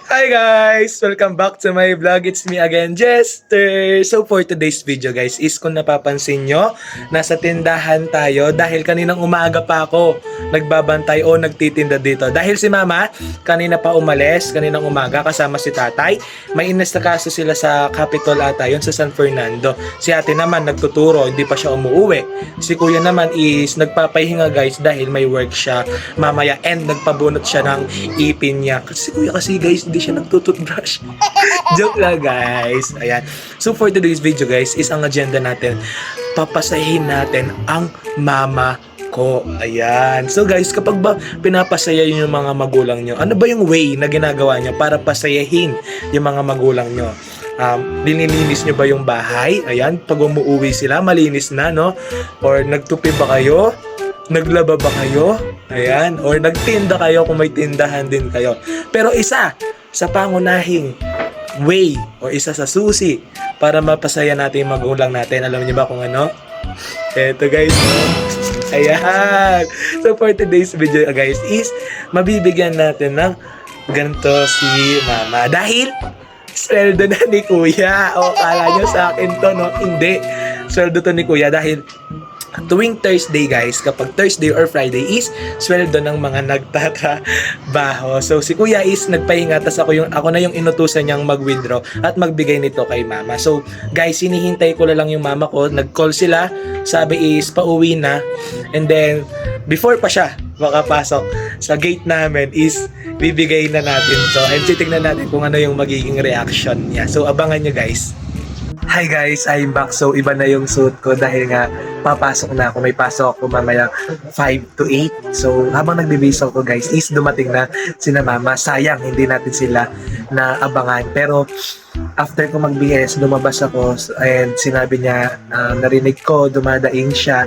Hi guys! Welcome back to my vlog. It's me again, Jester. So for today's video guys is kung napapansin nyo, nasa tindahan tayo dahil kaninang umaga pa ako nagbabantay o nagtitinda dito. Dahil si mama kanina pa umalis, kaninang umaga kasama si tatay. May inastakaso sila sa Capitol ata yun sa San Fernando. Si ate naman nagtuturo, hindi pa siya umuwi. Si kuya naman is nagpapahinga guys dahil may work siya mamaya and nagpabunot siya ng ipin niya. Kasi kuya kasi guys hindi siya nagtututbrush. Joke lang guys. Ayan. So for today's video guys is ang agenda natin, papasahin natin ang mama ko. Ayan. So guys, kapag ba pinapasaya yung mga magulang nyo, ano ba yung way na ginagawa nyo para pasayahin yung mga magulang nyo? Linilinis nyo ba yung bahay? Ayan. Pag umuwi sila, malinis na, no? Or nagtupi ba kayo? Naglaba ba kayo? Ayan. Or nagtinda kayo kung may tindahan din kayo. Pero isa sa pangunahing way o isa sa susi para mapasaya natin yung magulang natin. Alam niyo ba kung ano? Eto guys. Ayan. So for today's video guys is mabibigyan natin ng ganito si mama. Dahil sweldo na ni kuya. O kala nyo sa akin to, no? Hindi. Sweldo to ni kuya dahil tuwing Thursday guys, kapag Thursday or Friday is sweldo ng mga nagtatrabaho. So si kuya is nagpahinga, tas ako na yung inutusan niyang mag-withdraw at magbigay nito kay mama. So guys, hinihintay ko na lang yung mama ko. Nag-call sila, sabi is pauwi na. And then before pa siya makapasok sa gate namin is bibigay na natin to. And titignan natin kung ano yung magiging reaction niya. So abangan nyo guys. Hi guys, I'm back. So iba na yung suit ko dahil nga papasok na ako. May pasok ako mamaya 5 to 8. So habang nagbibiso ko guys is dumating na sina mama. Sayang hindi natin sila naabangan. Pero after ko magbihis, lumabas ako and sinabi niya, narinig ko, dumadaing siya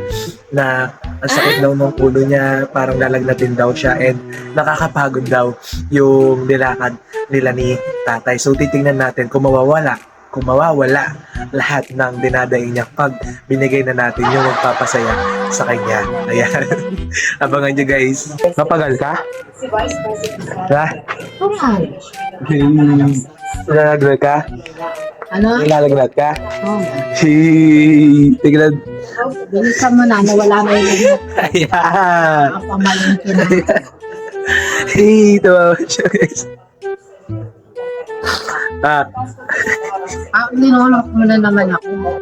na ang sakit daw ng ulo niya, parang lalagnatin daw siya and nakakapagod daw yung nilakad nila ni tatay. So titingnan natin kung mawawala lahat ng dinadaing niya pag binigay na natin yung magpapasaya sa kanya. Ayan. Abangan nyo guys. Mapagal ka? Si Vice President. Ha? Nalalagnat ka? Ano? Nalalagnat ka? Oh. Tignan. Bilisan mo na, nawala na yung lagnat. Ayan. Pamalingki na. Tumawa siya guys. Ninolok mo na naman ako.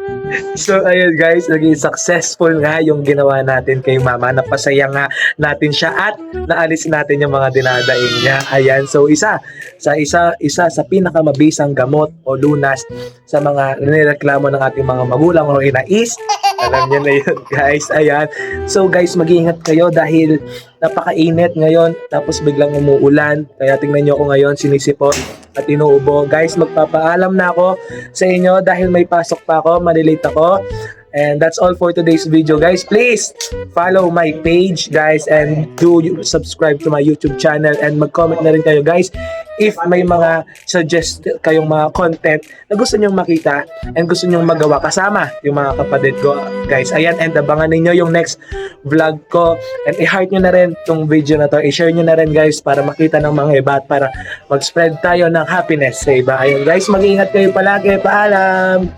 So ayun guys, naging successful nga yung ginawa natin kay mama. Napasaya nga natin siya at naalis natin yung mga dinadaing niya. Ayan, so isa sa pinakamabisang gamot o lunas sa mga nireklamo ng ating mga magulang o ina is alam niyo na yun guys. Ayan. So guys, mag-iingat kayo dahil napakainit ngayon tapos biglang umuulan. Kaya tingnan niyo ako ngayon sinisipot at inuubo. Guys, magpapaalam na ako sa inyo dahil may pasok pa ako, malilate ako. And that's all for today's video guys. Please follow my page guys and do subscribe to my YouTube channel and mag-comment na rin kayo guys if may mga suggest kayong mga content na gusto nyong makita and gusto nyong magawa kasama yung mga kapatid ko guys. Ayan, and abangan ninyo yung next vlog ko and i-heart nyo na rin tong video na to, i-share nyo na rin guys para makita ng mga iba at para mag-spread tayo ng happiness sa iba. Ayun guys, mag-ingat kayo palagi. Paalam!